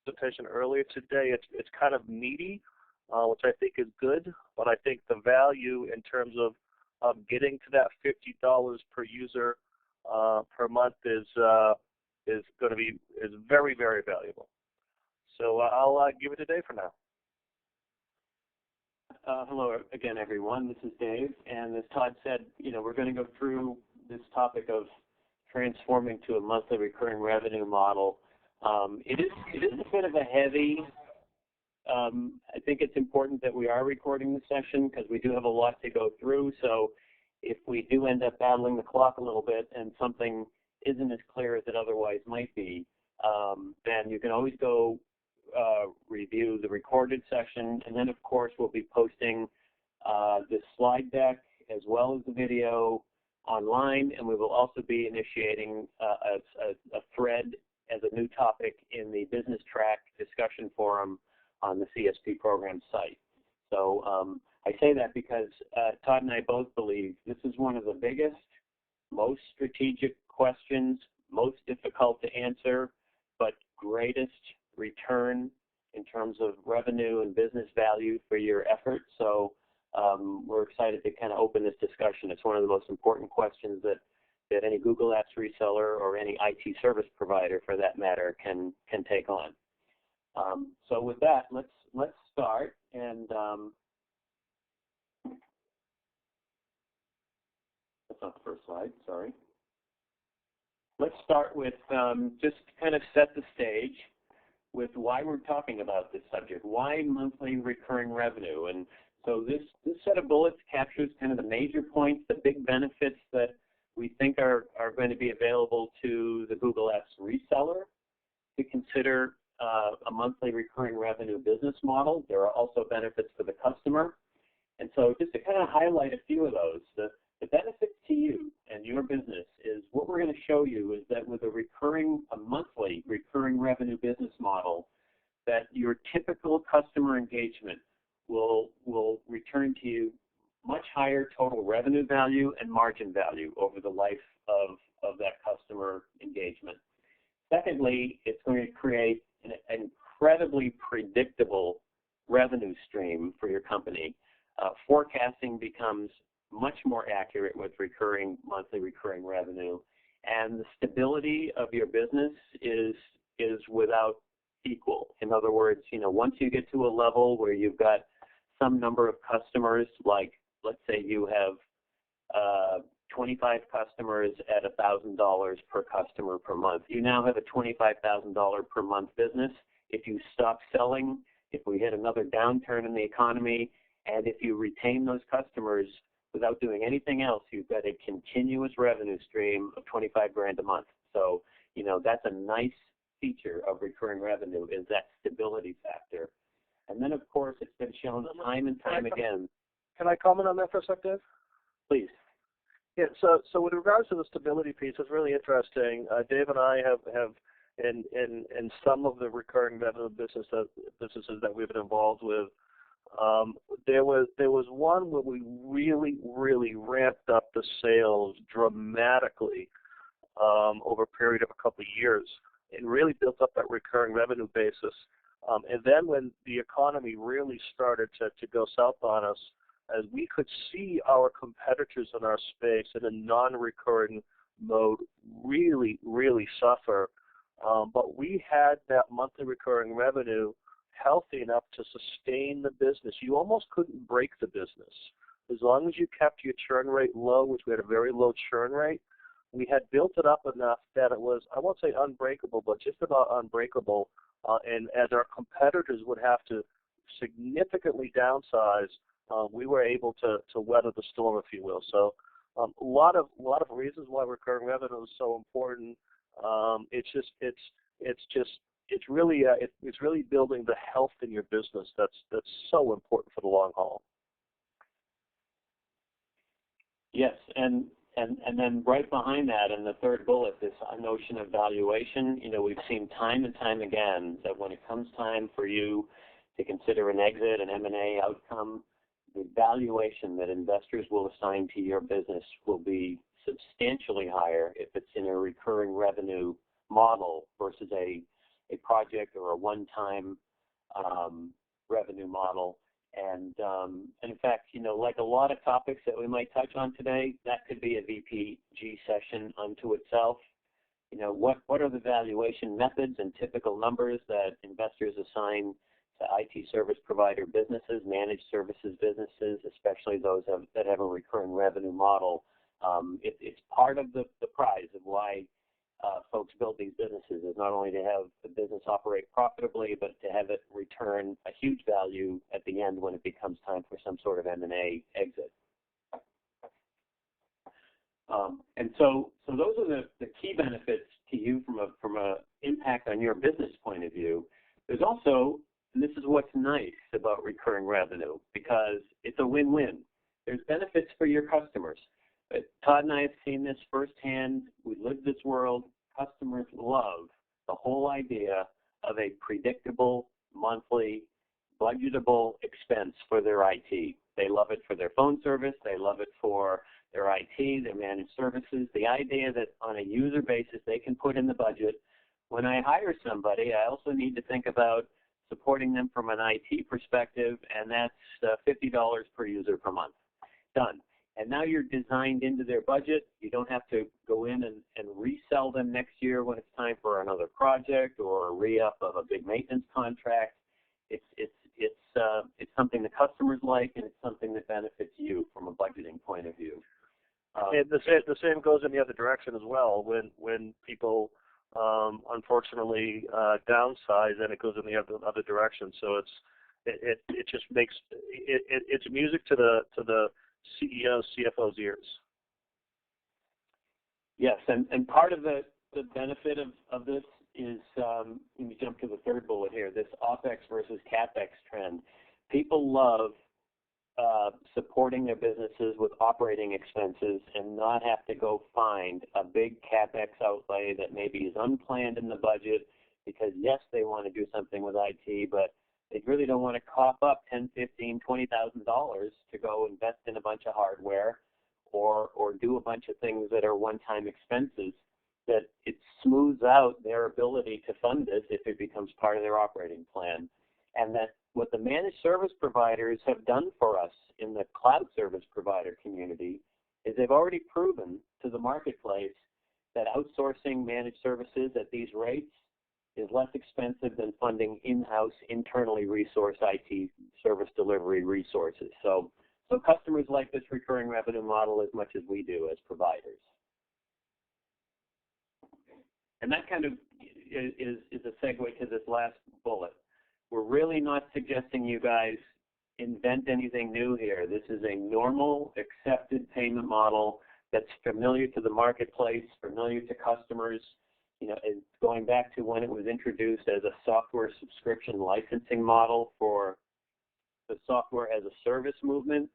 presentation earlier today. It's kind of meaty, which I think is good, but I think the value in terms of getting to that $50 per user per month is very, very valuable. So I'll give it to Dave for now. Hello again, everyone. This is Dave, and as Todd said, we're going to go through this topic of transforming to a monthly recurring revenue model. It is a bit of a heavy. I think it's important that we are recording the session because we do have a lot to go through. So if we do end up battling the clock a little bit and something isn't as clear as it otherwise might be, then you can always go review the recorded session, and then of course we'll be posting the slide deck as well as the video online, and we will also be initiating a thread as a new topic in the Business Track discussion forum on the CSP program site. So I say that because Todd and I both believe this is one of the biggest, most strategic questions, most difficult to answer, but greatest return in terms of revenue and business value for your effort. So we're excited to kind of open this discussion. It's one of the most important questions that any Google Apps reseller or any IT service provider, for that matter, can take on. So with that, let's start. And that's not the first slide. Sorry. Let's start with just kind of set the stage with why we're talking about this subject. Why monthly recurring revenue? And so this set of bullets captures kind of the major points, the big benefits that we think are going to be available to the Google Apps reseller to consider a monthly recurring revenue business model. There are also benefits for the customer. And so just to kind of highlight a few of those, the benefits to you and your business is what we're going to show you is that with a monthly recurring revenue business model, that your typical customer engagement will return to you much higher total revenue value and margin value over the life of that customer engagement. Secondly, it's going to create an incredibly predictable revenue stream for your company. Forecasting becomes much more accurate with monthly recurring revenue, and the stability of your business is without equal. In other words, once you get to a level where you've got some number of customers, like let's say you have 25 customers at $1,000 per customer per month. You now have a $25,000 per month business. If you stop selling, if we hit another downturn in the economy, and if you retain those customers without doing anything else, you've got a continuous revenue stream of 25 grand a month. So, that's a nice feature of recurring revenue, is that stability factor. And then, of course, it's been shown time and time again. Can I comment on that for a sec, Dave? Please. Yeah, so with regards to the stability piece, it's really interesting. Dave and I have in some of the recurring revenue businesses that we've been involved with, there was one where we really ramped up the sales dramatically over a period of a couple of years and really built up that recurring revenue basis. And then when the economy really started to go south on us, as we could see our competitors in our space in a non-recurring mode really suffer, but we had that monthly recurring revenue healthy enough to sustain the business. You almost couldn't break the business. As long as you kept your churn rate low, which we had a very low churn rate, we had built it up enough that it was, I won't say unbreakable, but just about unbreakable. And as our competitors would have to significantly downsize, we were able to weather the storm, if you will. So a lot of reasons why recurring revenue is so important. It's really building the health in your business that's so important for the long haul. Yes, and then right behind that, in the third bullet, this notion of valuation. We've seen time and time again that when it comes time for you to consider an exit, an M&A outcome, the valuation that investors will assign to your business will be substantially higher if it's in a recurring revenue model versus a a project or a one-time revenue model. And in fact, like a lot of topics that we might touch on today, that could be a VPG session unto itself. What are the valuation methods and typical numbers that investors assign to IT service provider businesses, managed services businesses, especially those that have a recurring revenue model? It's part of the prize of why folks build these businesses, is not only to have the business operate profitably, but to have it return a huge value at the end when it becomes time for some sort of M&A exit. And so those are the key benefits to you from a impact on your business point of view. There's also, and this is what's nice about recurring revenue, because it's a win-win. There's benefits for your customers. But Todd and I have seen this firsthand. We live this world. Customers love the whole idea of a predictable, monthly, budgetable expense for their IT. They love it for their phone service. They love it for their IT, their managed services. The idea that on a user basis they can put in the budget. When I hire somebody, I also need to think about supporting them from an IT perspective, and that's $50 per user per month. Done. And now you're designed into their budget. You don't have to go in and resell them next year when it's time for another project or a re-up of a big maintenance contract. It's something the customers like, and it's something that benefits you from a budgeting point of view. And the same goes in the other direction as well. When people unfortunately downsize, and it goes in the other direction. So it just makes it's music to the CEO, CFO's ears. Yes, and part of the benefit of this is, let me jump to the third bullet here, this OpEx versus CapEx trend. People love supporting their businesses with operating expenses and not have to go find a big CapEx outlay that maybe is unplanned in the budget because, yes, they want to do something with IT, but they really don't want to cough up $10,000, $15,000, $20,000 to go invest in a bunch of hardware or do a bunch of things that are one-time expenses, that it smooths out their ability to fund this if it becomes part of their operating plan. And that what the managed service providers have done for us in the cloud service provider community is they've already proven to the marketplace that outsourcing managed services at these rates is less expensive than funding in-house, internally resourced IT service delivery resources. So customers like this recurring revenue model as much as we do as providers. And that kind of is a segue to this last bullet. We're really not suggesting you guys invent anything new here. This is a normal, accepted payment model that's familiar to the marketplace, familiar to customers. It's going back to when it was introduced as a software subscription licensing model for the software as a service movement,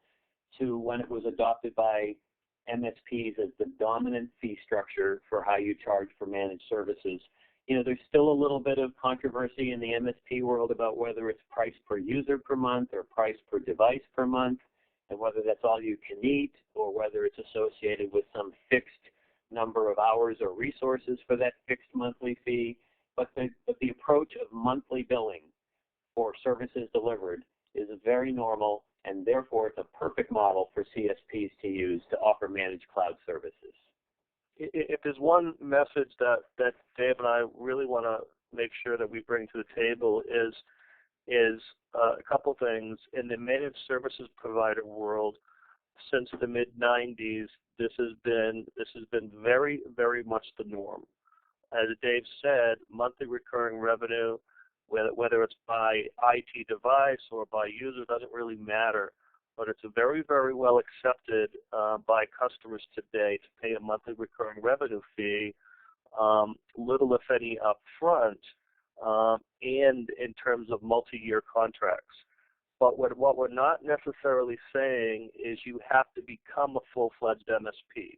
to when it was adopted by MSPs as the dominant fee structure for how you charge for managed services. There's still a little bit of controversy in the MSP world about whether it's price per user per month or price per device per month, and whether that's all you can eat or whether it's associated with some fixed number of hours or resources for that fixed monthly fee. But the approach of monthly billing for services delivered is very normal, and therefore it's a perfect model for CSPs to use to offer managed cloud services. If there's one message that Dave and I really want to make sure that we bring to the table is a couple things. In the managed services provider world, since the mid-90s, this has been very, very much the norm. As Dave said, monthly recurring revenue, whether it's by IT device or by user, doesn't really matter. But it's very, very well accepted by customers today to pay a monthly recurring revenue fee, little if any up front, and in terms of multi-year contracts. But what we're not necessarily saying is you have to become a full-fledged MSP.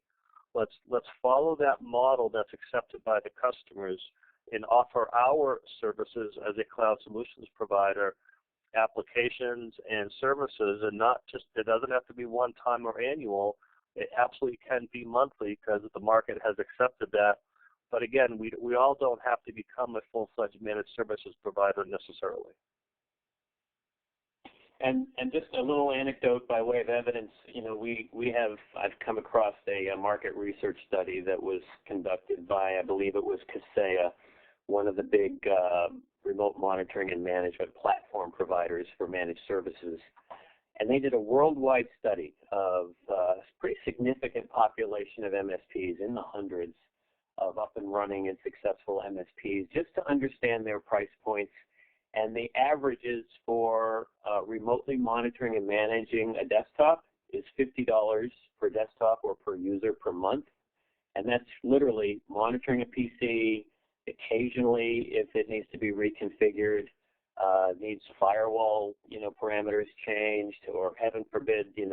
Let's follow that model that's accepted by the customers and offer our services as a cloud solutions provider, applications and services, and not just, it doesn't have to be one time or annual. It absolutely can be monthly because the market has accepted that But again, we all don't have to become a full-fledged managed services provider necessarily. And just a little anecdote by way of evidence, I've come across a market research study that was conducted by, I believe it was Kaseya, one of the big remote monitoring and management platform providers for managed services. And they did a worldwide study of a pretty significant population of MSPs, in the hundreds of up and running and successful MSPs, just to understand their price points. And the averages for remotely monitoring and managing a desktop is $50 per desktop or per user per month. And that's literally monitoring a PC, occasionally if it needs to be reconfigured, needs firewall, parameters changed, or heaven forbid, they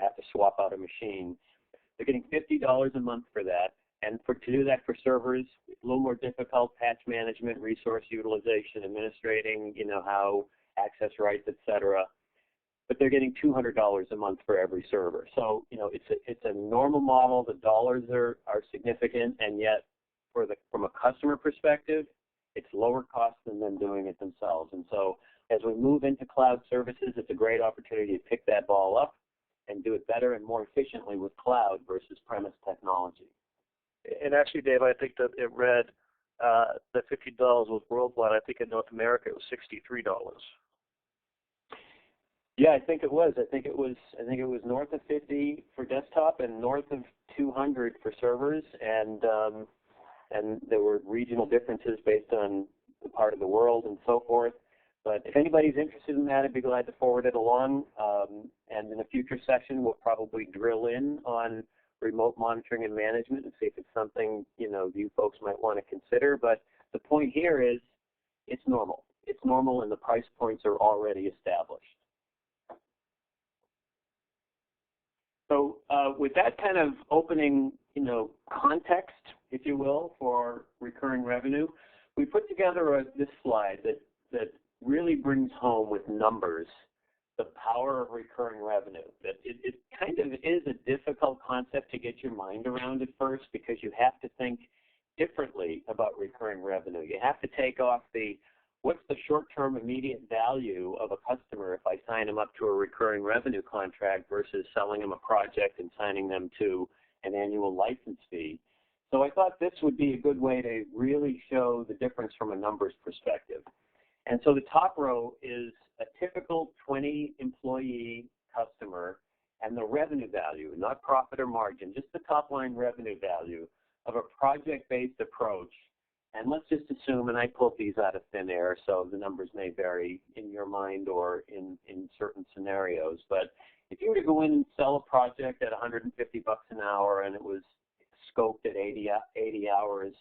have to swap out a machine. They're getting $50 a month for that. And to do that for servers, a little more difficult, patch management, resource utilization, administrating, how access rights, et cetera. But they're getting $200 a month for every server. So, it's a normal model. The dollars are significant, and yet from a customer perspective, it's lower cost than them doing it themselves. And so as we move into cloud services, it's a great opportunity to pick that ball up and do it better and more efficiently with cloud versus premise technology. And actually, Dave, I think that it read that $50 was worldwide. I think in North America it was $63. Yeah, I think it was. I think it was north of 50 for desktop and north of 200 for servers, and there were regional differences based on the part of the world and so forth. But if anybody's interested in that, I'd be glad to forward it along. And in a future session, we'll probably drill in on remote monitoring and management and see if it's something, you folks might want to consider. But the point here is it's normal. It's normal, and the price points are already established. So with that kind of opening, context, if you will, for recurring revenue, we put together this slide that really brings home with numbers the power of recurring revenue. That it kind of is a difficult concept to get your mind around at first, because you have to think differently about recurring revenue. You have to take off what's the short-term immediate value of a customer if I sign them up to a recurring revenue contract versus selling them a project and signing them to an annual license fee. So I thought this would be a good way to really show the difference from a numbers perspective. And so the top row is a typical 20-employee customer and the revenue value, not profit or margin, just the top-line revenue value of a project-based approach. And let's just assume, and I pulled these out of thin air, so the numbers may vary in your mind or in certain scenarios. But if you were to go in and sell a project at $150 an hour and it was scoped at 80 hours,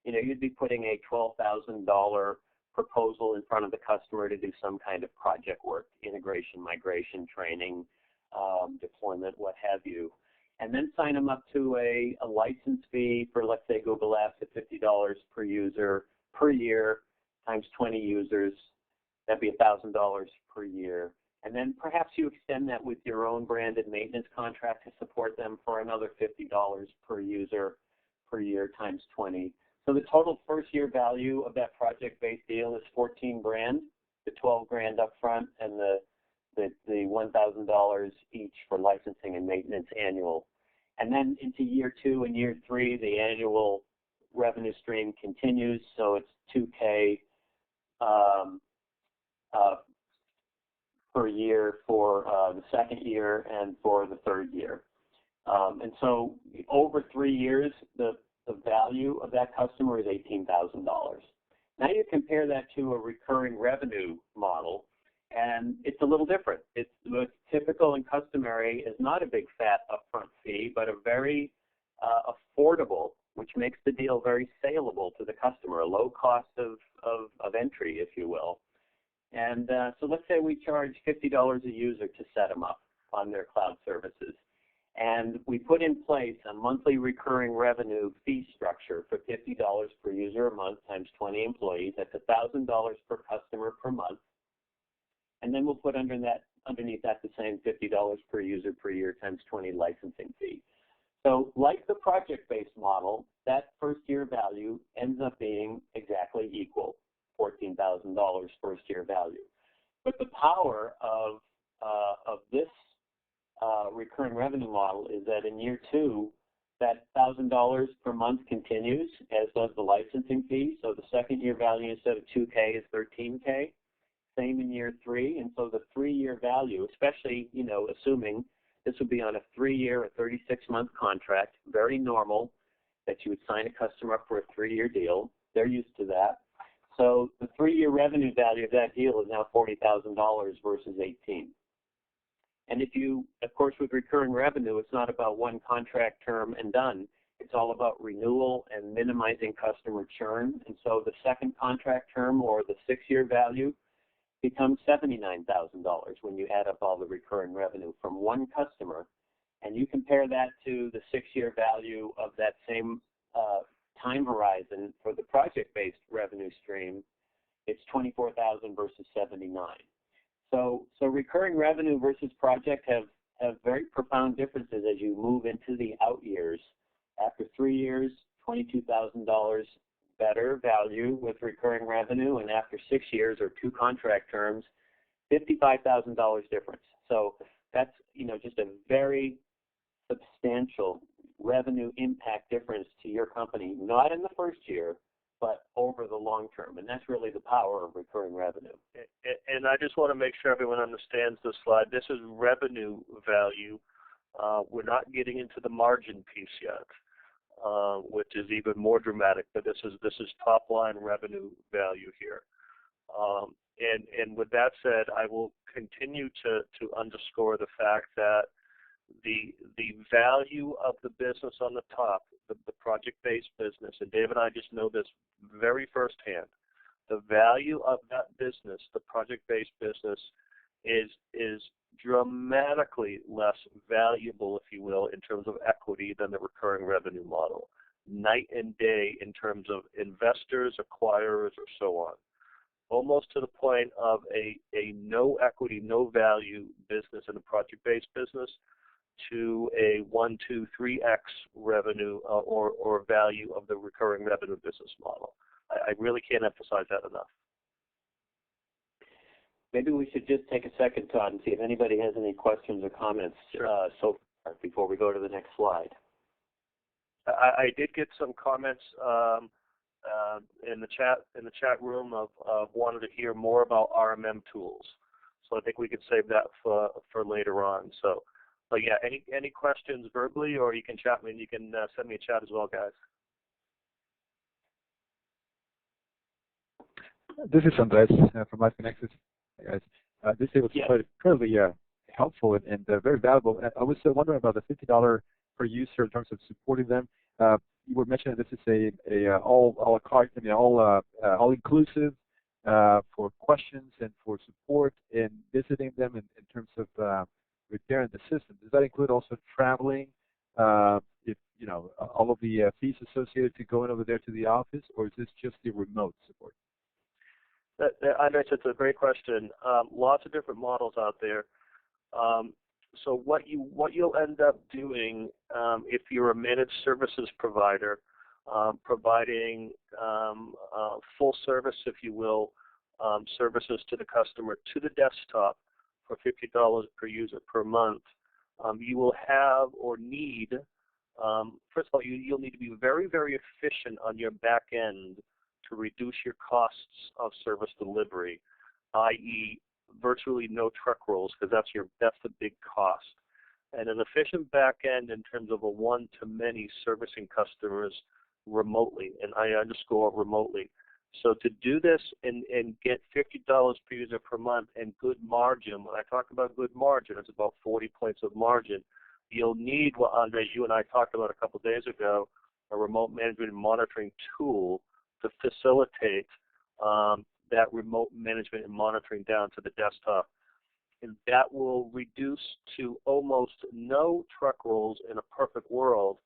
you'd be putting a $12,000 proposal in front of the customer to do some kind of project work, integration, migration, training, deployment, what have you. And then sign them up to a license fee for, let's say, Google Apps at $50 per user per year times 20 users. That'd be $1,000 per year. And then perhaps you extend that with your own branded maintenance contract to support them for another $50 per user per year times 20. So the total first-year value of that project-based deal is $14,000, the $12,000 up front, and the $1,000 each for licensing and maintenance annual. And then into year 2 and year 3, the annual revenue stream continues, so it's $2,000 per year for the second year and for the third year. And so over 3 years, the value of that customer is $18,000. Now you compare that to a recurring revenue model, and it's a little different. What's typical and customary is not a big fat upfront fee, but a very affordable, which makes the deal very saleable to the customer, a low cost of entry, if you will. And so let's say we charge $50 a user to set them up on their cloud services. And we put in place a monthly recurring revenue fee structure for $50 per user a month times 20 employees. That's $1,000 per customer per month. And then we'll put underneath that the same $50 per user per year times 20 licensing fee. So like the project-based model, that first-year value ends up being exactly equal, $14,000 first-year value. But the power of this recurring revenue model is that in year 2, that $1,000 per month continues, as does the licensing fee. So the second-year value instead of $2K is $13K. Same in year 3, and so the 3-year value, especially, assuming this would be on a 3-year or 36-month contract, very normal that you would sign a customer up for a 3-year deal. They're used to that. So the 3-year revenue value of that deal is now $40,000 versus $18,000. And if you, of course, with recurring revenue, it's not about one contract term and done. It's all about renewal and minimizing customer churn. And so the second contract term or the 6-year value becomes $79,000 when you add up all the recurring revenue from one customer. And you compare that to the 6-year value of that same time horizon for the project-based revenue stream, it's $24,000 versus $79,000. So recurring revenue versus project have very profound differences as you move into the out years. After 3 years, $22,000 better value with recurring revenue, and after 6 years or 2 contract terms, $55,000 difference. So that's just a very substantial revenue impact difference to your company, not in the first year, but over the long term, and that's really the power of recurring revenue. And I just want to make sure everyone understands this slide. This is revenue value. We're not getting into the margin piece yet, which is even more dramatic. But this is top line revenue value here. And with that said, I will continue to underscore the fact that the value of the business on the top, the project-based business, and Dave and I just know this very firsthand, the value of that business, the project-based business, is dramatically less valuable, if you will, in terms of equity than the recurring revenue model. Night and day in terms of investors, acquirers, or so on. Almost to the point of a no equity, no value business in a project-based business to a 1, 2, 3x revenue or value of the recurring revenue business model. I really can't emphasize that enough. Maybe we should just take a second, Todd, and see if anybody has any questions or comments so far before we go to the next slide. I did get some comments in the chat room of wanted to hear more about RMM tools. So I think we could save that for later on. So, but yeah, any questions verbally, or you can chat me. You can send me a chat as well, guys. This is Andres from Life Connected. Guys, this was quite incredibly helpful and very valuable. I was wondering about the $50 per user in terms of supporting them. You were mentioning this is a all a la carte, all inclusive for questions and for support and visiting them in terms of repairing the system. Does that include also traveling? If all of the fees associated to going over there to the office, or is this just the remote support? Andres, it's a great question. Lots of different models out there. So what you'll end up doing if you're a managed services provider, providing full service, if you will, services to the customer to the desktop for $50 per user per month, you will have or need, first of all, you'll need to be very, very efficient on your back end to reduce your costs of service delivery, i.e., virtually no truck rolls, because that's the big cost. And an efficient back end in terms of a one-to-many servicing customers remotely, and I underscore remotely. So to do this and get $50 per user per month and good margin, when I talk about good margin, it's about 40 points of margin. You'll need what, Andre, you and I talked about a couple of days ago, a remote management and monitoring tool to facilitate that remote management and monitoring down to the desktop. And that will reduce to almost no truck rolls in a perfect world.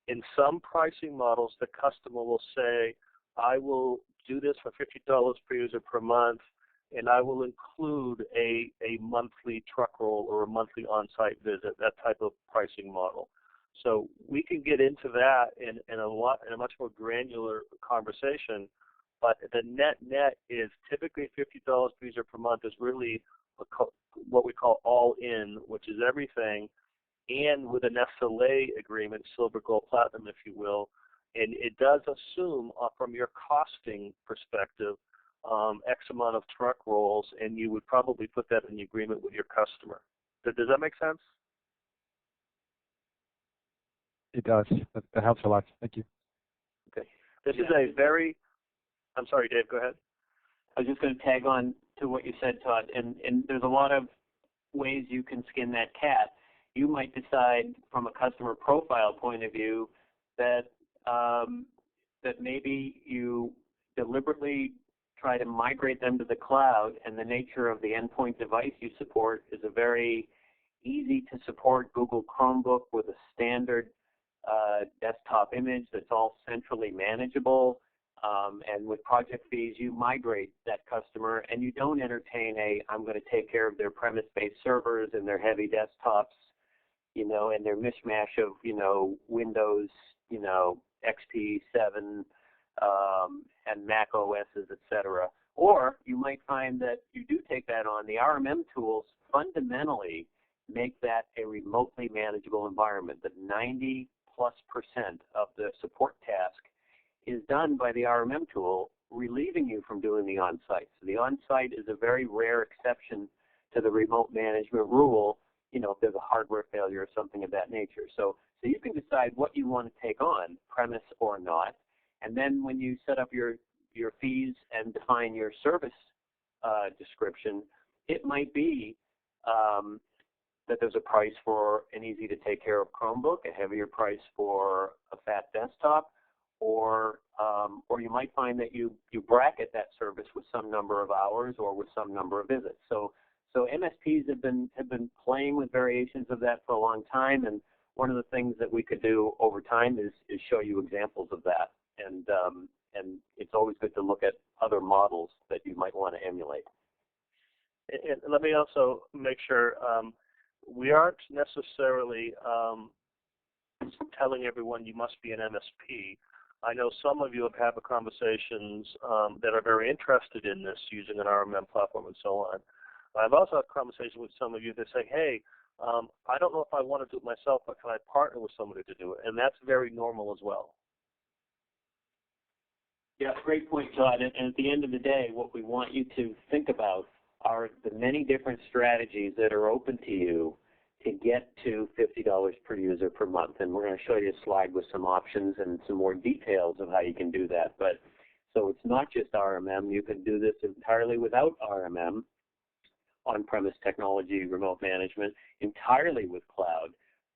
In some pricing models, the customer will say, I will do this for $50 per user per month, and I will include a monthly truck roll or a monthly on-site visit, that type of pricing model. So we can get into that in a much more granular conversation. But the net is typically $50 per user per month is really what we call all in, which is everything, and with an SLA agreement, silver, gold, platinum, if you will. And it does assume, from your costing perspective, X amount of truck rolls, and you would probably put that in the agreement with your customer. Does that make sense? It does. That helps a lot. Thank you. Okay. This is a very, I'm sorry, Dave, go ahead. I was just going to tag on to what you said, Todd, and there's a lot of ways you can skin that cat. You might decide from a customer profile point of view that that maybe you deliberately try to migrate them to the cloud, and the nature of the endpoint device you support is a very easy to support Google Chromebook with a standard desktop image that's all centrally manageable. And with project fees, you migrate that customer, and you don't entertain I'm going to take care of their premise-based servers and their heavy desktops, and their mishmash of, Windows, XP 7 and Mac OSs, etc. Or you might find that you do take that on. The RMM tools fundamentally make that a remotely manageable environment. That 90+% of the support task is done by the RMM tool, relieving you from doing the on-site. So the on-site is a very rare exception to the remote management rule, if there's a hardware failure or something of that nature. So you can decide what you want to take on, premise or not, and then when you set up your fees and define your service description, it might be that there's a price for an easy-to-take-care-of Chromebook, a heavier price for a fat desktop, or you might find that you bracket that service with some number of hours or with some number of visits. So MSPs have been playing with variations of that for a long time, and one of the things that we could do over time is show you examples of that. And it's always good to look at other models that you might want to emulate. And let me also make sure we aren't necessarily telling everyone you must be an MSP. I know some of you have had conversations that are very interested in this, using an RMM platform and so on. I've also had conversations with some of you that say, hey, I don't know if I want to do it myself, but can I partner with somebody to do it? And that's very normal as well. Yeah, great point, Todd. And at the end of the day, what we want you to think about are the many different strategies that are open to you to get to $50 per user per month. And we're going to show you a slide with some options and some more details of how you can do that. But so it's not just RMM. You can do this entirely without RMM, on-premise technology, remote management, entirely with cloud.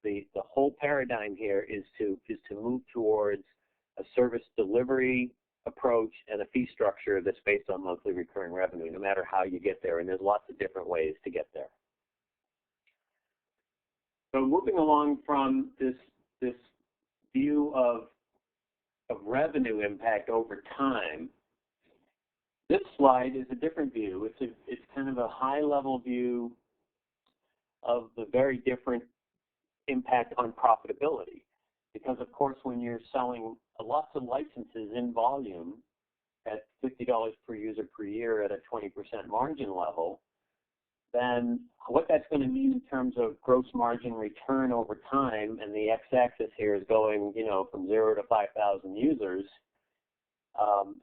The whole paradigm here is to move towards a service delivery approach and a fee structure that's based on monthly recurring revenue, no matter how you get there. And there's lots of different ways to get there. So moving along from this view of revenue impact over time, this slide is a different view. It's kind of a high-level view of the very different impact on profitability. Because, of course, when you're selling lots of licenses in volume at $50 per user per year at a 20% margin level, then what that's going to mean in terms of gross margin return over time, and the x-axis here is going, from 0 to 5,000 users,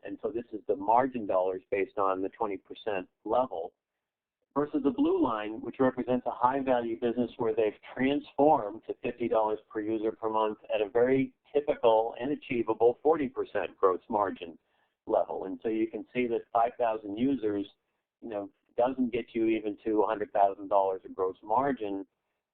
and so this is the margin dollars based on the 20% level, versus the blue line, which represents a high-value business where they've transformed to $50 per user per month at a very typical and achievable 40% gross margin level. And so you can see that 5,000 users, doesn't get you even to $100,000 of gross margin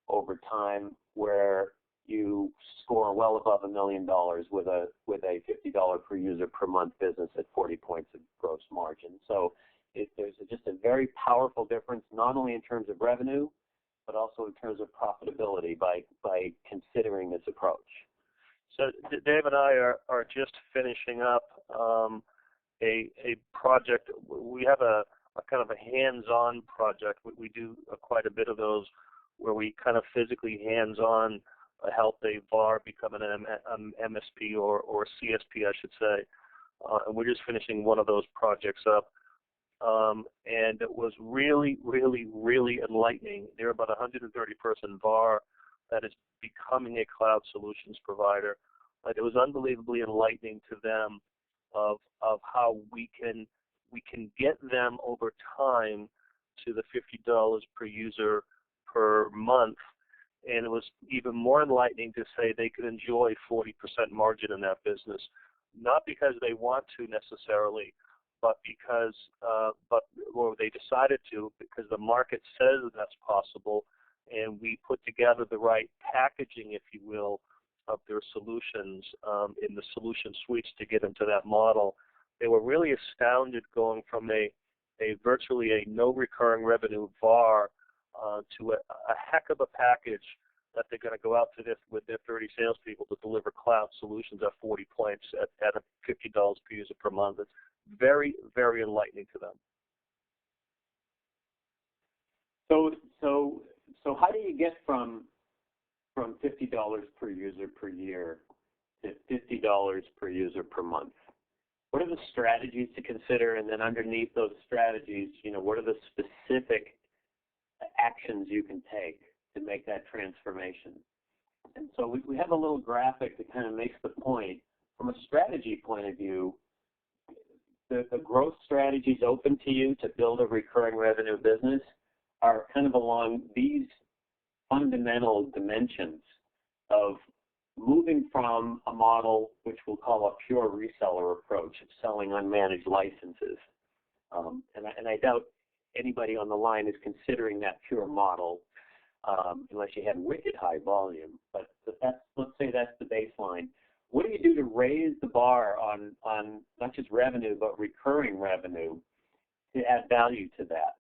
over time, where you score well above $1 million with a $50 per user per month business at 40 points of gross margin. So there's just a very powerful difference, not only in terms of revenue, but also in terms of profitability by considering this approach. So Dave and I are just finishing up a project. We have a kind of a hands-on project. We do quite a bit of those where we kind of physically hands-on help a VAR become an MSP or CSP, I should say. And we're just finishing one of those projects up. And it was really, really, really enlightening. They're about a 130-person VAR that is becoming a cloud solutions provider. It was unbelievably enlightening to them of how we can get them over time to the $50 per user per month. And it was even more enlightening to say they could enjoy 40% margin in that business, not because they want to necessarily, but because or they decided to because the market says that's possible, and we put together the right packaging, if you will, of their solutions in the solution suites to get into that model. They were really astounded going from a virtually a no recurring revenue VAR to a heck of a package that they're going to go out to this with their 30 salespeople to deliver cloud solutions at 40 points at $50 per user per month. It's very, very enlightening to them. So how do you get from $50 per user per year to $50 per user per month? What are the strategies to consider, and then underneath those strategies, what are the specific actions you can take to make that transformation? And so we have a little graphic that kind of makes the point. From a strategy point of view, the growth strategies open to you to build a recurring revenue business are kind of along these fundamental dimensions of moving from a model which we'll call a pure reseller approach of selling unmanaged licenses. And I doubt anybody on the line is considering that pure model unless you had wicked high volume. But let's say that's the baseline. What do you do to raise the bar on not just revenue but recurring revenue to add value to that?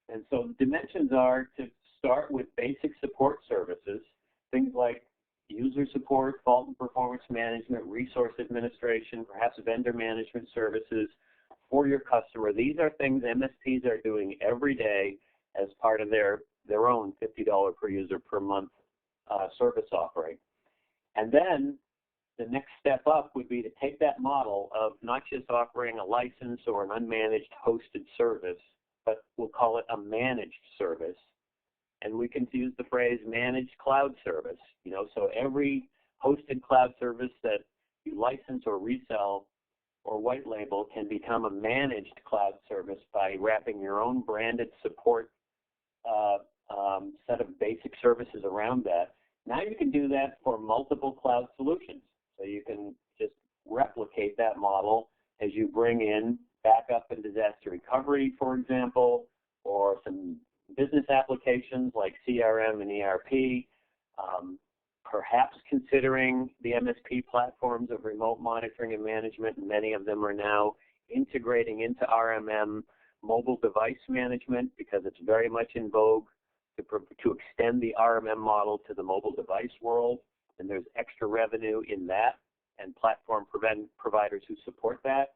And so the dimensions are to start with basic support services, things like user support, fault and performance management, resource administration, perhaps vendor management services for your customer. These are things MSPs are doing every day as part of their own $50 per user per month service offering. And then the next step up would be to take that model of not just offering a license or an unmanaged hosted service, but we'll call it a managed service. And we can use the phrase managed cloud service. So every hosted cloud service that you license or resell or white label can become a managed cloud service by wrapping your own branded support set of basic services around that. Now you can do that for multiple cloud solutions. So you can just replicate that model as you bring in backup and disaster recovery, for example, or some business applications like CRM and ERP, perhaps considering the MSP platforms of remote monitoring and management. Many of them are now integrating into RMM mobile device management because it's very much in vogue to extend the RMM model to the mobile device world, and there's extra revenue in that and platform providers who support that,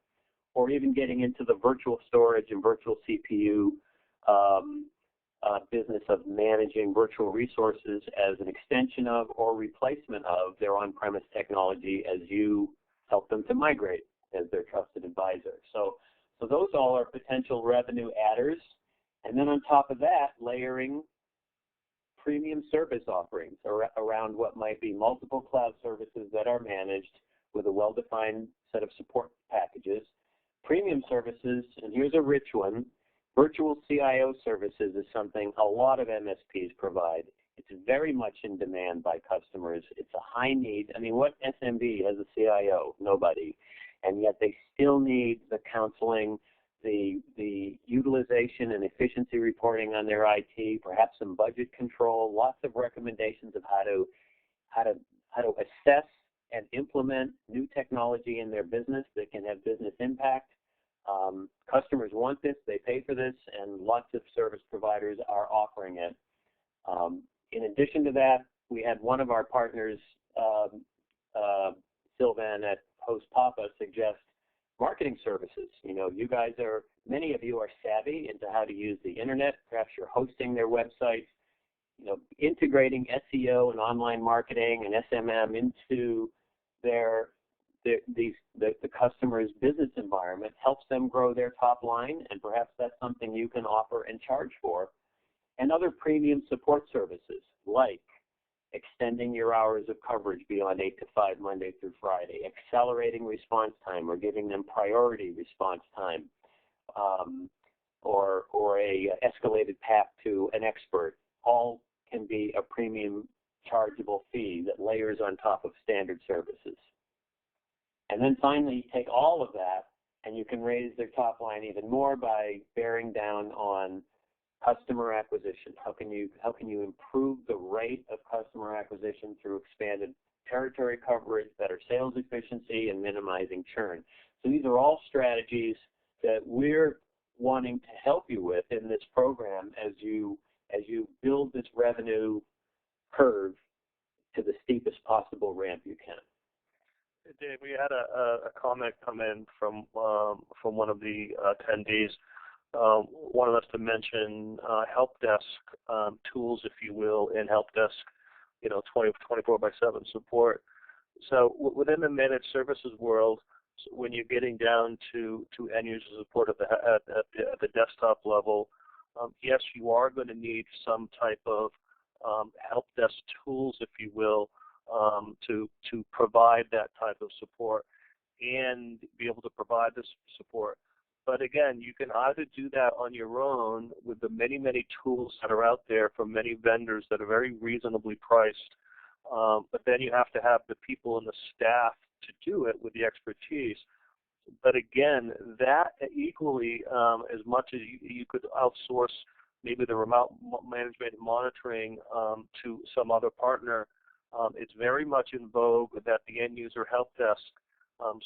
or even getting into the virtual storage and virtual CPU business of managing virtual resources as an extension of or replacement of their on-premise technology as you help them to migrate as their trusted advisor. So those all are potential revenue adders. And then on top of that, layering premium service offerings around what might be multiple cloud services that are managed with a well-defined set of support packages. Premium services, and here's a rich one, virtual CIO services is something a lot of MSPs provide. It's very much in demand by customers. It's a high need. I mean, what SMB has a CIO? Nobody. And yet they still need the counseling, the utilization and efficiency reporting on their IT, perhaps some budget control, lots of recommendations of how to assess and implement new technology in their business that can have business impact. Customers want this, they pay for this, and lots of service providers are offering it. In addition to that, we had one of our partners, Sylvan at Host Papa, suggest marketing services. You guys many of you are savvy into how to use the internet. Perhaps you're hosting their websites. integrating SEO and online marketing and SMM into the customer's business environment helps them grow their top line, and perhaps that's something you can offer and charge for. And other premium support services like extending your hours of coverage beyond 8 to 5 Monday through Friday, accelerating response time or giving them priority response time, or a escalated path to an expert, all can be a premium chargeable fee that layers on top of standard services. And then finally, you take all of that and you can raise their top line even more by bearing down on customer acquisition. How can you improve the rate of customer acquisition through expanded territory coverage, better sales efficiency, and minimizing churn? So these are all strategies that we're wanting to help you with in this program as you build this revenue curve to the steepest possible ramp you can. Dave, we had a comment come in from one of the attendees. Wanted us to mention help desk tools, if you will, and help desk, 24/7 support. So within the managed services world, when you're getting down to end user support at the desktop level, yes, you are going to need some type of help desk tools, if you will, to provide that type of support and be able to provide this support. But again, you can either do that on your own with the many, many tools that are out there from many vendors that are very reasonably priced, but then you have to have the people and the staff to do it with the expertise. But again, that equally, as much as you could outsource maybe the remote management and monitoring to some other partner, it's very much in vogue that the end user help desk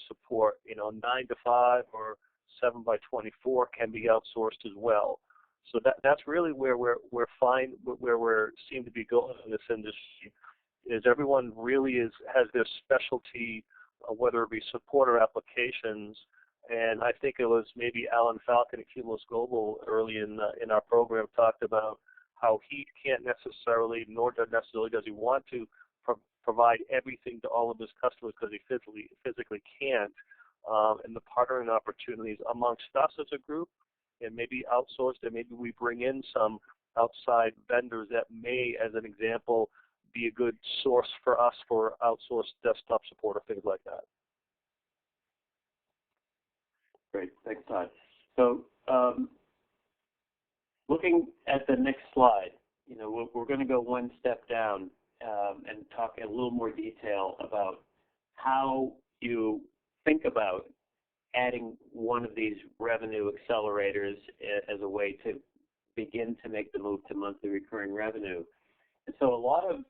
support, 9 to 5 or 7 by 24 can be outsourced as well. So that's really where we're seem to be going in this industry, is everyone really has their specialty, whether it be support or applications. And I think it was maybe Alan Falcon at Cumulus Global early in our program talked about how he can't necessarily, nor necessarily does he want to, provide everything to all of his customers because he physically can't. And the partnering opportunities amongst us as a group, and maybe outsourced, and maybe we bring in some outside vendors that may, as an example, be a good source for us for outsourced desktop support or things like that. Great, thanks, Todd. So looking at the next slide, we're going to go one step down and talk in a little more detail about how you think about adding one of these revenue accelerators as a way to begin to make the move to monthly recurring revenue. And so a lot of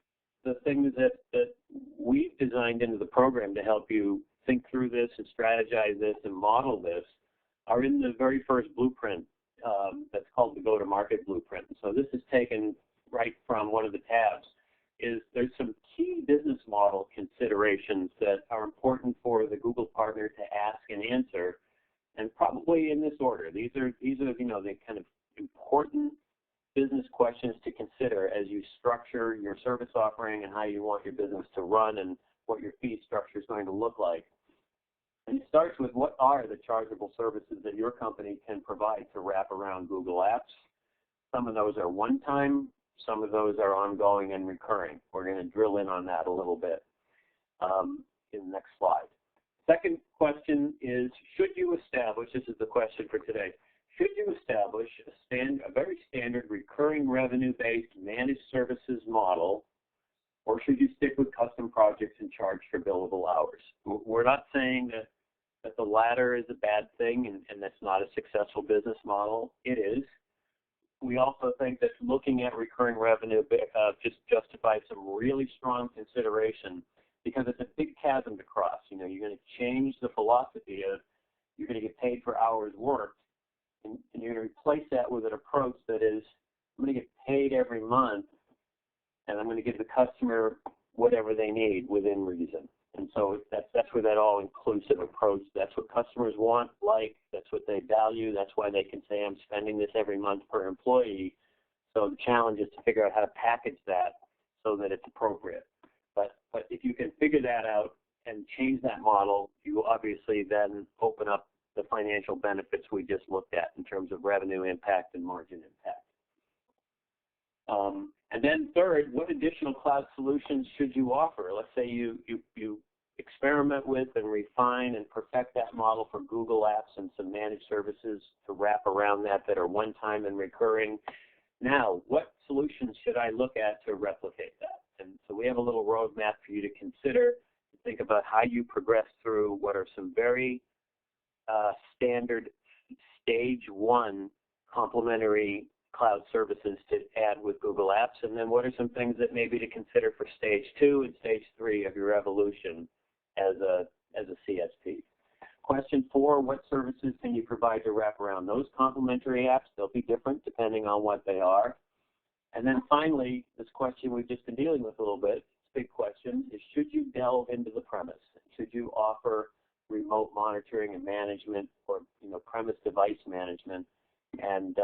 the things that we've designed into the program to help you think through this and strategize this and model this are in the very first blueprint that's called the go-to-market blueprint. So this is taken right from one of the tabs. There's some key business model considerations that are important for the Google partner to ask and answer, and probably in this order. These are the kind of important business questions to consider as you structure your service offering and how you want your business to run and what your fee structure is going to look like. And it starts with, what are the chargeable services that your company can provide to wrap around Google Apps? Some of those are one-time. Some of those are ongoing and recurring. We're going to drill in on that a little bit in the next slide. Second question is, should you establish, this is the question for today, should you establish a very standard recurring revenue-based managed services model, or should you stick with custom projects and charge for billable hours? We're not saying that the latter is a bad thing and that's not a successful business model. It is. We also think that looking at recurring revenue just justifies some really strong consideration, because it's a big chasm to cross. You're going to change the philosophy of you're going to get paid for hours worked, and you're going to replace that with an approach that is, I'm going to get paid every month, and I'm going to give the customer whatever they need within reason. And so that's where that all-inclusive approach, that's what customers want, that's what they value, that's why they can say, I'm spending this every month per employee. So the challenge is to figure out how to package that so that it's appropriate. But if you can figure that out and change that model, you obviously then open up the financial benefits we just looked at in terms of revenue impact and margin impact. And then third, what additional cloud solutions should you offer? Let's say you experiment with and refine and perfect that model for Google Apps and some managed services to wrap around that are one-time and recurring. Now, what solutions should I look at to replicate that? And so we have a little roadmap for you to consider, to think about how you progress through what are some very standard stage one complementary cloud services to add with Google Apps, and then what are some things that maybe to consider for stage 2 and stage 3 of your evolution as a CSP. Question 4, what services can you provide to wrap around those complementary apps? They'll be different depending on what they are. And then finally, this question we've just been dealing with a little bit, big question, is should you delve into the premise? Should you offer remote monitoring and management or premise device management? And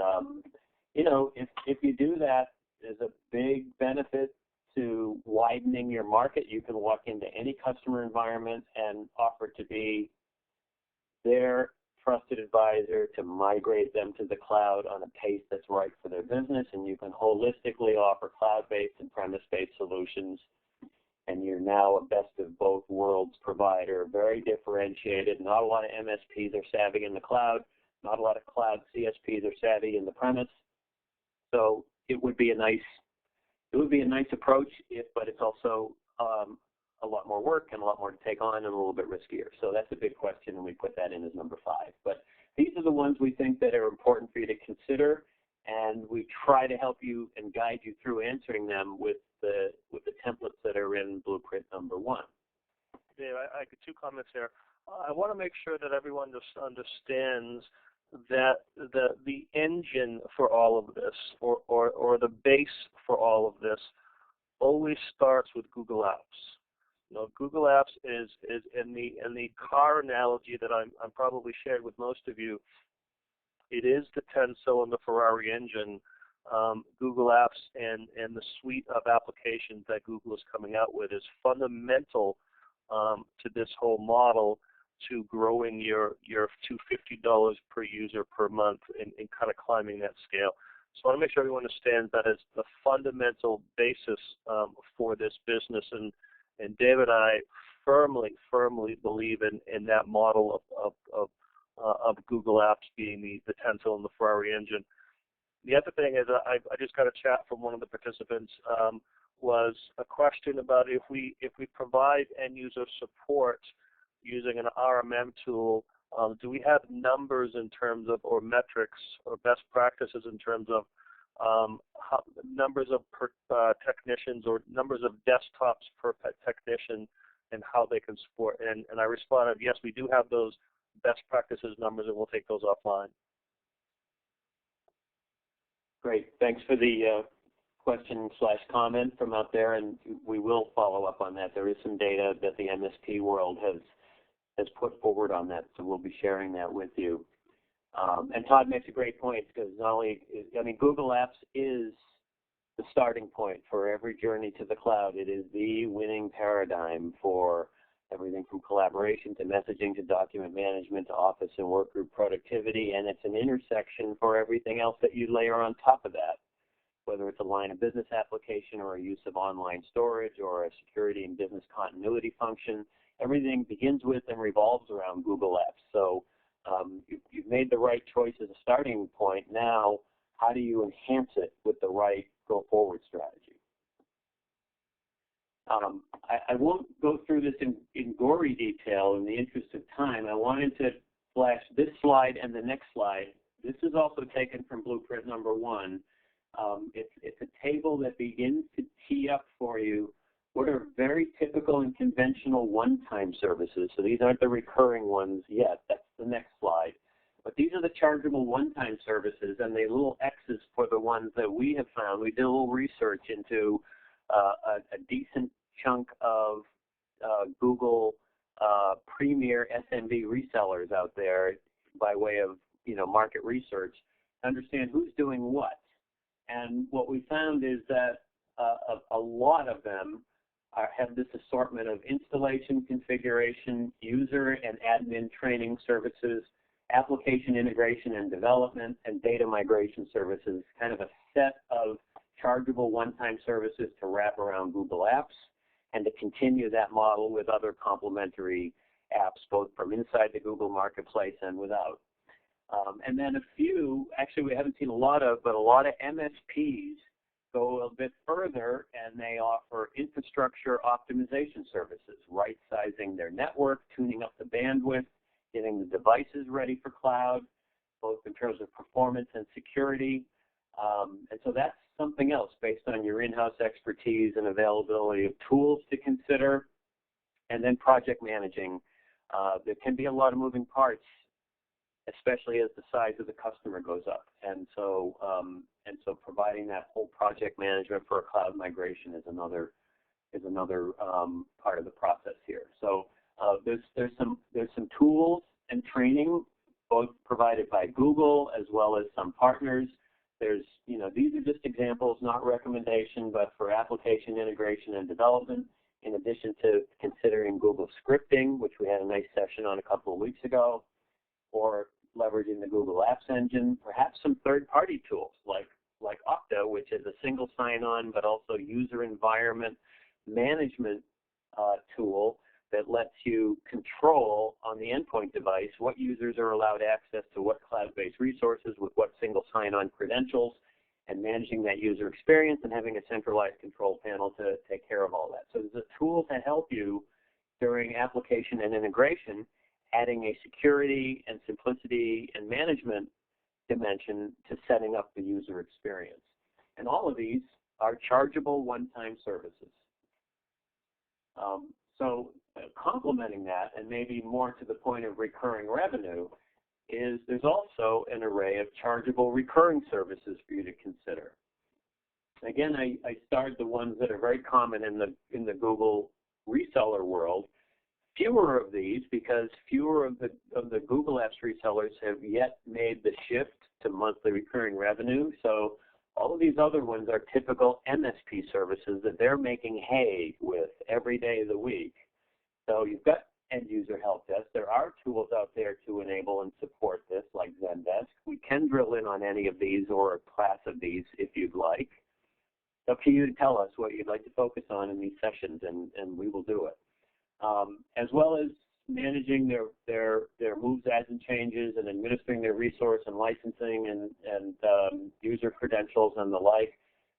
if you do that, there's a big benefit to widening your market. You can walk into any customer environment and offer to be their trusted advisor to migrate them to the cloud on a pace that's right for their business, and you can holistically offer cloud-based and premise-based solutions, and you're now a best of both worlds provider, very differentiated. Not a lot of MSPs are savvy in the cloud, not a lot of cloud CSPs are savvy in the premise. So it would be a nice approach, but it's also a lot more work and a lot more to take on and a little bit riskier. So that's a big question, and we put that in as number 5. But these are the ones we think that are important for you to consider, and we try to help you and guide you through answering them with the templates that are in blueprint number 1. Dave, I got 2 comments here. I want to make sure that everyone just understands that the engine for all of this, or the base for all of this, always starts with Google Apps. Google Apps is in the car analogy that I'm probably shared with most of you. It is the 10-cylinder Ferrari engine. Google Apps and the suite of applications that Google is coming out with is fundamental to this whole model, to growing your to $50 per user per month and kind of climbing that scale. So I want to make sure everyone understands that is the fundamental basis for this business. And David and I firmly believe in that model of Google Apps being the 10-cylinder Ferrari engine. The other thing is I just got a chat from one of the participants, was a question about if we provide end user support using an RMM tool, do we have numbers in terms of, or metrics or best practices in terms of numbers of technicians or numbers of desktops per technician and how they can support? And I responded, yes, we do have those best practices numbers, and we'll take those offline. Great. Thanks for the question/comment from out there, and we will follow up on that. There is some data that the MSP world has put forward on that, so we'll be sharing that with you. And Todd makes a great point, because not only, Google Apps is the starting point for every journey to the cloud. It is the winning paradigm for everything from collaboration to messaging to document management to office and work group productivity, and it's an intersection for everything else that you layer on top of that, whether it's a line of business application or a use of online storage or a security and business continuity function. Everything begins with and revolves around Google Apps. So you've made the right choice as a starting point. Now, how do you enhance it with the right go-forward strategy? I won't go through this in gory detail in the interest of time. I wanted to flash this slide and the next slide. This is also taken from blueprint number 1. It's a table that begins to tee up for you what are very typical and conventional one-time services. So these aren't the recurring ones yet. That's the next slide. But these are the chargeable one-time services, and the little X's for the ones that we have found. We did a little research into a decent chunk of Google premier SMB resellers out there by way of market research to understand who's doing what. And what we found is that a lot of them have this assortment of installation, configuration, user and admin training services, application integration and development, and data migration services, kind of a set of chargeable one-time services to wrap around Google Apps and to continue that model with other complementary apps, both from inside the Google Marketplace and without. And then a few, actually we haven't seen a lot of, but a lot of MSPs go a bit further and they offer infrastructure optimization services, right-sizing their network, tuning up the bandwidth, getting the devices ready for cloud, both in terms of performance and security. And so that's something else based on your in-house expertise and availability of tools to consider. And then project managing. There can be a lot of moving parts, especially as the size of the customer goes up. And so providing that whole project management for a cloud migration is another part of the process here. So there's some tools and training, both provided by Google as well as some partners. These are just examples, not recommendation, but for application integration and development, in addition to considering Google scripting, which we had a nice session on a couple of weeks ago, or leveraging the Google Apps Engine, perhaps some third-party tools like Okta, which is a single sign-on but also user environment management tool that lets you control on the endpoint device what users are allowed access to what cloud-based resources with what single sign-on credentials, and managing that user experience and having a centralized control panel to take care of all that. So there's a tool to help you during application and integration, adding a security and simplicity and management dimension to setting up the user experience. And all of these are chargeable one-time services. So complementing that, and maybe more to the point of recurring revenue, is there's also an array of chargeable recurring services for you to consider. Again, I started the ones that are very common in the Google reseller world. Fewer of these, because fewer of the Google Apps resellers have yet made the shift to monthly recurring revenue. So all of these other ones are typical MSP services that they're making hay with every day of the week. So you've got end user help desk. There are tools out there to enable and support this, like Zendesk. We can drill in on any of these or a class of these if you'd like. It's up to you to tell us what you'd like to focus on in these sessions, and we will do it. As well as managing their moves, adds, and changes, and administering their resource and licensing and user credentials and the like.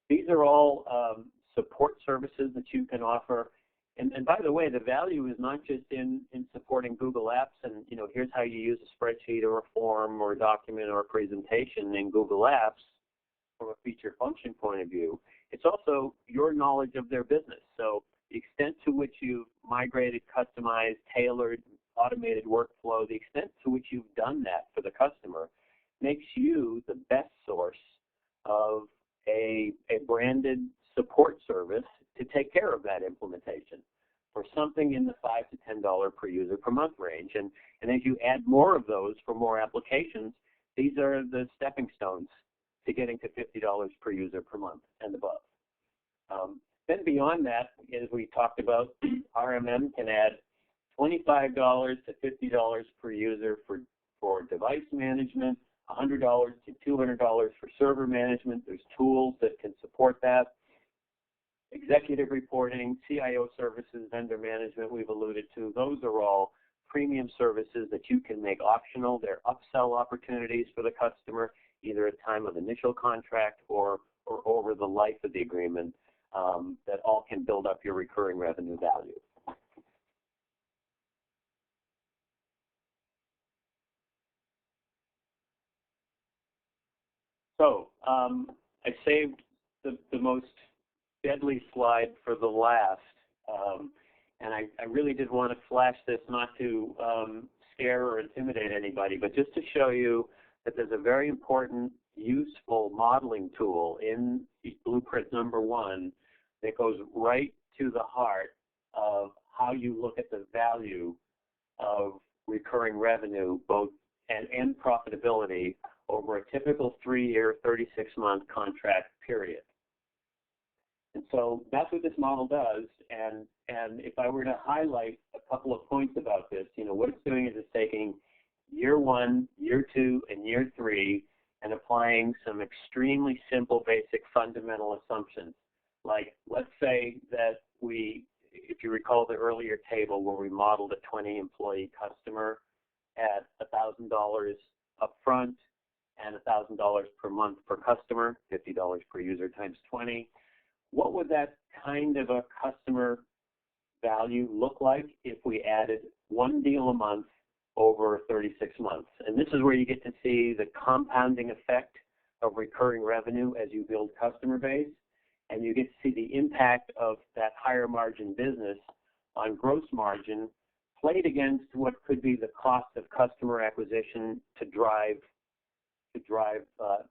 These are all support services that you can offer. And by the way, the value is not just in supporting Google Apps and, here's how you use a spreadsheet or a form or a document or a presentation in Google Apps from a feature function point of view. It's also your knowledge of their business. So the extent to which you've migrated, customized, tailored, automated workflow, the extent to which you've done that for the customer makes you the best source of a branded support service to take care of that implementation for something in the $5 to $10 per user per month range. And as you add more of those for more applications, these are the stepping stones to getting to $50 per user per month and above. Then beyond that, as we talked about, RMM can add $25 to $50 per user for device management, $100 to $200 for server management. There's tools that can support that. Executive reporting, CIO services, vendor management we've alluded to. Those are all premium services that you can make optional. They're upsell opportunities for the customer, either at time of initial contract or over the life of the agreement, that all can build up your recurring revenue value. So I saved the most deadly slide for the last, and I really did want to flash this not to scare or intimidate anybody, but just to show you that there's a very important, useful modeling tool in blueprint number 1 that goes right to the heart of how you look at the value of recurring revenue, both and profitability over a typical 3-year, 36-month contract period. And so that's what this model does. And if I were to highlight a couple of points about this, what it's doing is it's taking year 1, year 2, and year 3 and applying some extremely simple, basic, fundamental assumptions. Like, let's say that if you recall the earlier table where we modeled a 20-employee customer at $1,000 upfront and $1,000 per month per customer, $50 per user times 20. What would that kind of a customer value look like if we added one deal a month over 36 months? And this is where you get to see the compounding effect of recurring revenue as you build customer base, and you get to see the impact of that higher margin business on gross margin played against what could be the cost of customer acquisition to drive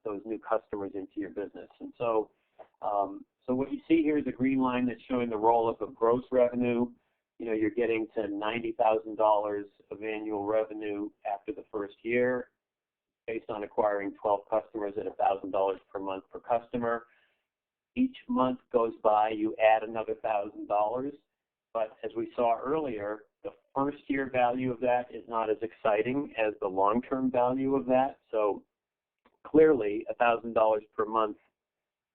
those new customers into your business. And so what you see here is a green line that's showing the roll-up of gross revenue. You're getting to $90,000 of annual revenue after the first year based on acquiring 12 customers at $1,000 per month per customer. Each month goes by, you add another $1,000, but as we saw earlier, the first year value of that is not as exciting as the long-term value of that. So clearly, $1,000 per month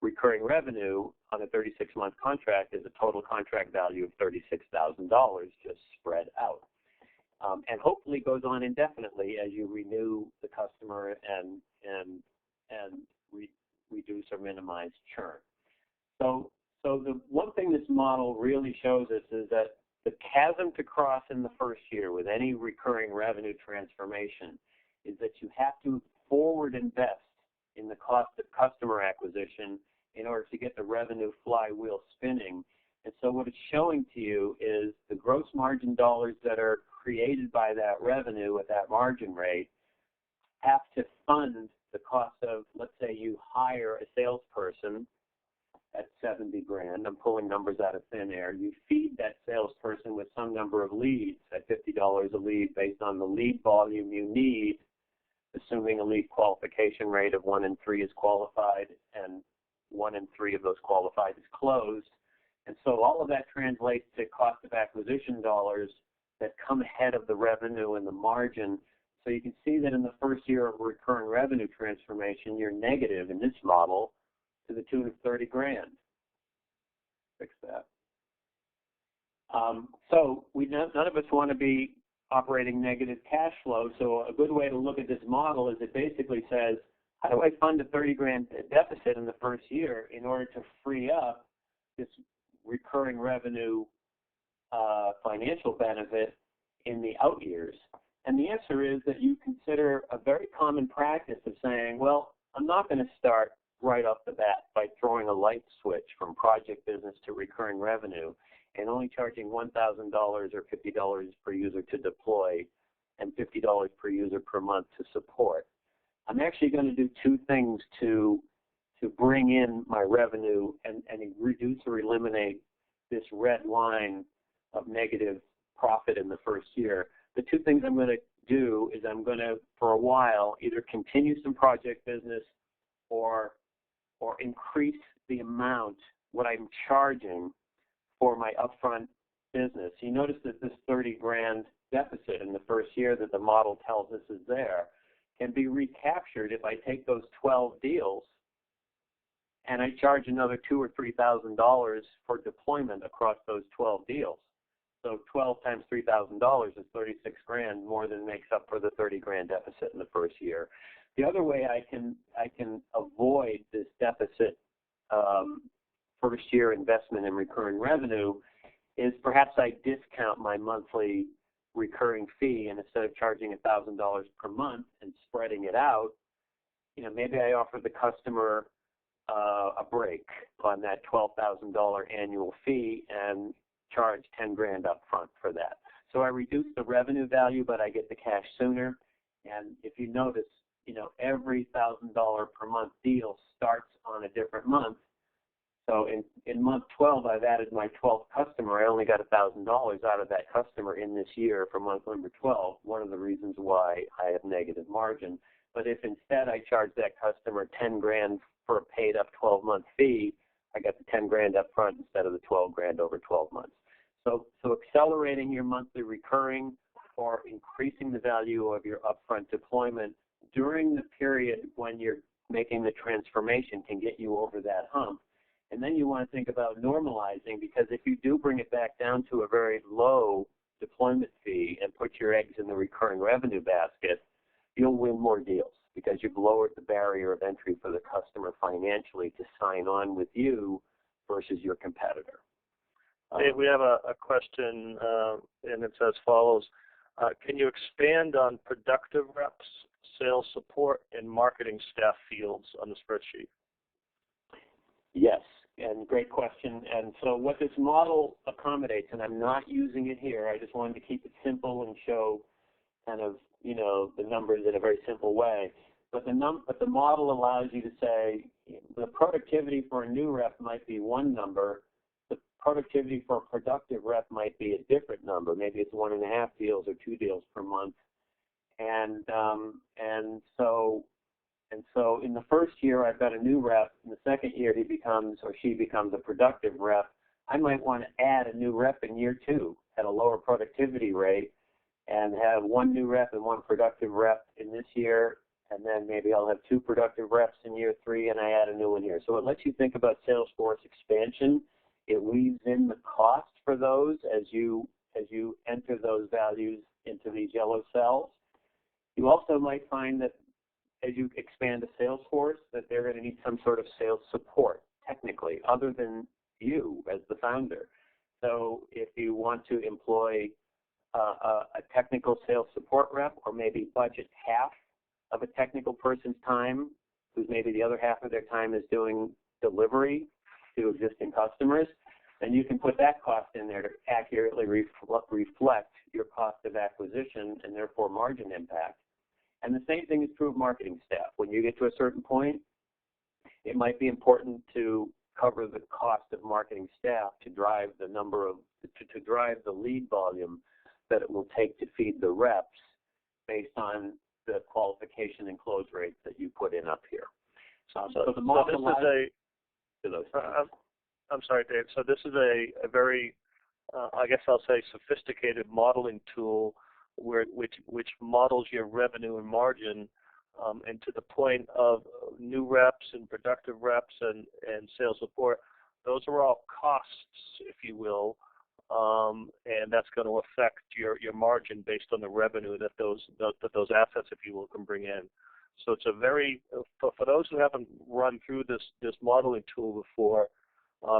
recurring revenue on a 36-month contract is a total contract value of $36,000 just spread out. And hopefully goes on indefinitely as you renew the customer and reduce or minimize churn. So the one thing this model really shows us is that the chasm to cross in the first year with any recurring revenue transformation is that you have to forward invest in the cost of customer acquisition in order to get the revenue flywheel spinning. And so what it's showing to you is the gross margin dollars that are created by that revenue at that margin rate have to fund the cost of, let's say you hire a salesperson at $70,000. I'm pulling numbers out of thin air. You feed that salesperson with some number of leads at $50 a lead based on the lead volume you need, assuming a lead qualification rate of 1 in 3 is qualified and 1 in 3 of those qualified is closed. And so all of that translates to cost of acquisition dollars that come ahead of the revenue and the margin. So you can see that in the first year of recurring revenue transformation, you're negative in this model to the tune of $30,000. Fix that. So none of us want to be operating negative cash flow. So a good way to look at this model is it basically says, how do I fund a $30,000 deficit in the first year in order to free up this recurring revenue financial benefit in the out years? And the answer is that you consider a very common practice of saying, well, I'm not going to start right off the bat by throwing a light switch from project business to recurring revenue and only charging $1,000 or $50 per user to deploy and $50 per user per month to support. I'm actually going to do two things to bring in my revenue and reduce or eliminate this red line of negative profit in the first year. The two things I'm going to do is I'm going to, for a while, either continue some project business or increase the amount, what I'm charging for my upfront business. You notice that this $30,000 deficit in the first year that the model tells us is there can be recaptured if I take those 12 deals and I charge another $2,000 or $3,000 for deployment across those 12 deals. So 12 times $3,000 is $36,000, more than makes up for the $30,000 deficit in the first year. The other way I can avoid this deficit first year investment in recurring revenue is perhaps I discount my monthly recurring fee, and instead of charging $1,000 per month and spreading it out, maybe I offer the customer a break on that $12,000 annual fee and charge $10,000 up front for that. So I reduce the revenue value, but I get the cash sooner. And if you notice, every $1,000 per month deal starts on a different month. So in month 12, I've added my 12th customer. I only got $1,000 out of that customer in this year for month number 12. One of the reasons why I have negative margin. But if instead I charge that customer 10 grand for a paid up 12-month fee, I got the 10 grand up front instead of the 12 grand over 12 months. So accelerating your monthly recurring or increasing the value of your upfront deployment during the period when you're making the transformation can get you over that hump. And then you want to think about normalizing, because if you do bring it back down to a very low deployment fee and put your eggs in the recurring revenue basket, you'll win more deals because you've lowered the barrier of entry for the customer financially to sign on with you versus your competitor. Dave, we have a question, and it's as follows. Can you expand on productive reps, sales support, and marketing staff fields on the spreadsheet? Yes, and great question. And so what this model accommodates, and I'm not using it here, I just wanted to keep it simple and show kind of, the numbers in a very simple way. But the model allows you to say the productivity for a new rep might be one number. The productivity for a productive rep might be a different number. Maybe it's 1.5 deals or 2 deals per month. And so in the first year, I've got a new rep. In the second year, he becomes or she becomes a productive rep. I might want to add a new rep in year 2 at a lower productivity rate and have 1 new rep and 1 productive rep in this year. And then maybe I'll have 2 productive reps in year 3, and I add a new one here. So it lets you think about Salesforce expansion. It weaves in the cost for those as you enter those values into these yellow cells. You also might find that as you expand a sales force, that they're going to need some sort of sales support, technically, other than you as the founder. So if you want to employ a technical sales support rep, or maybe budget half of a technical person's time, who's maybe the other half of their time is doing delivery to existing customers, then you can put that cost in there to accurately reflect your cost of acquisition and therefore margin impact. And the same thing is true of marketing staff. When you get to a certain point, it might be important to cover the cost of marketing staff to drive the to drive the lead volume that it will take to feed the reps based on the qualification and close rates that you put in up here. So the model I'm sorry, Dave. So this is a very, I guess I'll say, sophisticated modeling tool which models your revenue and margin, and to the point of new reps and productive reps and sales support. Those are all costs, if you will, and that's going to affect your margin based on the revenue that those assets, if you will, can bring in. So it's a very, for those who haven't run through this modeling tool before,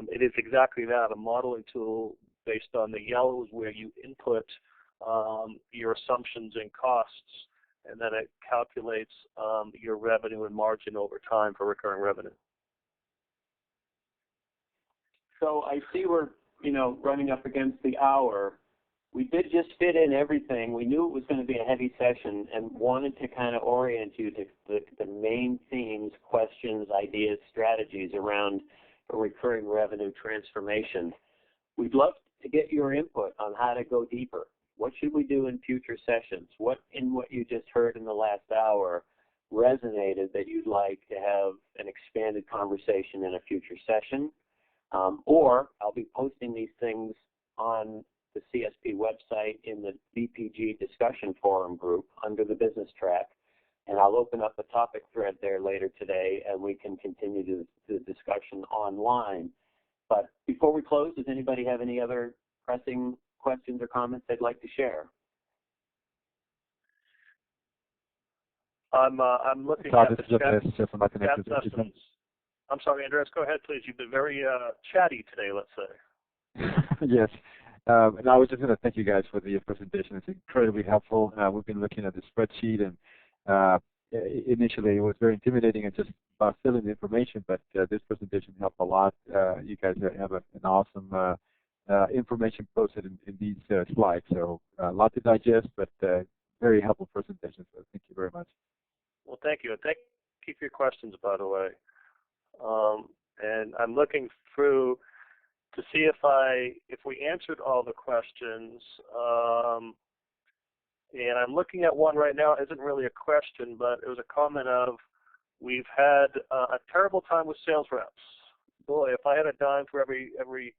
it is exactly that, a modeling tool based on the yellows where you input your assumptions and costs, and then it calculates your revenue and margin over time for recurring revenue. So I see we're running up against the hour. We did just fit in everything. We knew it was going to be a heavy session and wanted to kind of orient you to the main themes, questions, ideas, strategies around a recurring revenue transformation. We'd love to get your input on how to go deeper. What should we do in future sessions? What in what you just heard in the last hour resonated that you'd like to have an expanded conversation in a future session? Or I'll be posting these things on the CSP website in the VPG discussion forum group under the business track, and I'll open up a topic thread there later today, and we can continue the discussion online. But before we close, does anybody have any other pressing questions or comments they'd like to share? I'm looking at the chat. I'm sorry, Andreas, go ahead, please. You've been very chatty today, let's say. Yes. And I was just going to thank you guys for the presentation. It's incredibly helpful. We've been looking at the spreadsheet, and initially it was very intimidating and just about filling the information, but this presentation helped a lot. You guys have an awesome information posted in these slides, so a lot to digest, but very helpful presentation, so thank you very much. Well, thank you, and thank you for your questions, by the way. And I'm looking through to see if we answered all the questions. And I'm looking at one right now. It isn't really a question, but it was a comment of, we've had a terrible time with sales reps. Boy, if I had a dime for every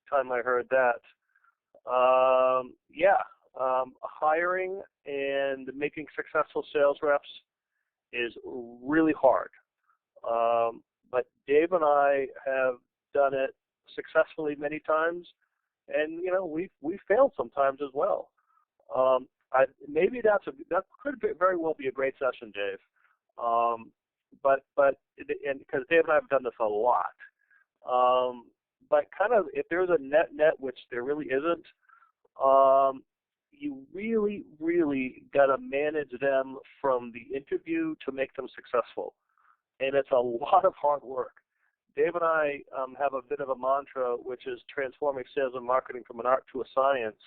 time I heard that. Hiring and making successful sales reps is really hard. But Dave and I have done it successfully many times, and we've failed sometimes as well. Maybe that could very well be a great session, Dave. But because Dave and I have done this a lot. But kind of, if there's a net, which there really isn't, you really, really got to manage them from the interview to make them successful. And it's a lot of hard work. Dave and I have a bit of a mantra, which is transforming sales and marketing from an art to a science,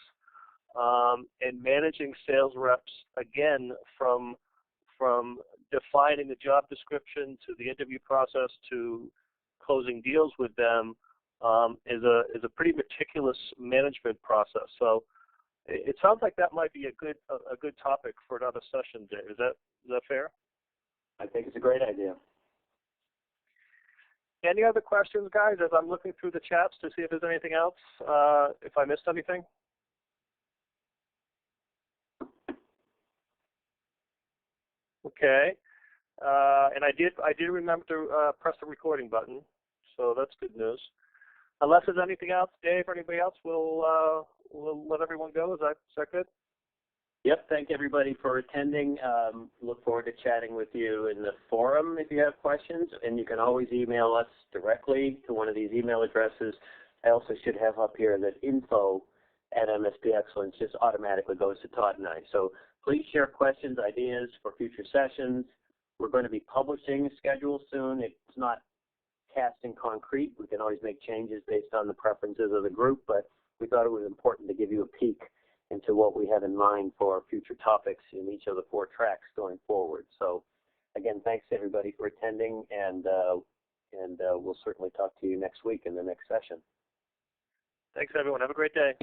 and managing sales reps, again, from defining the job description to the interview process to closing deals with them, is a pretty meticulous management process. So it sounds like that might be a good topic for another session, Dave. Is that fair? I think it's a great idea. Any other questions, guys, as I'm looking through the chats to see if there's anything else, if I missed anything? Okay. And I did remember to press the recording button, so that's good news. Unless there's anything else, Dave or anybody else, we'll let everyone go. Is that good? Yep, thank everybody for attending. Look forward to chatting with you in the forum if you have questions, and you can always email us directly to one of these email addresses. I also should have up here that info@MSP Excellence just automatically goes to Todd and I. So please share questions, ideas for future sessions. We're going to be publishing a schedule soon. It's not cast in concrete. We can always make changes based on the preferences of the group, but we thought it was important to give you a peek into what we have in mind for future topics in each of the 4 tracks going forward. So, again, thanks to everybody for attending, and we'll certainly talk to you next week in the next session. Thanks, everyone. Have a great day.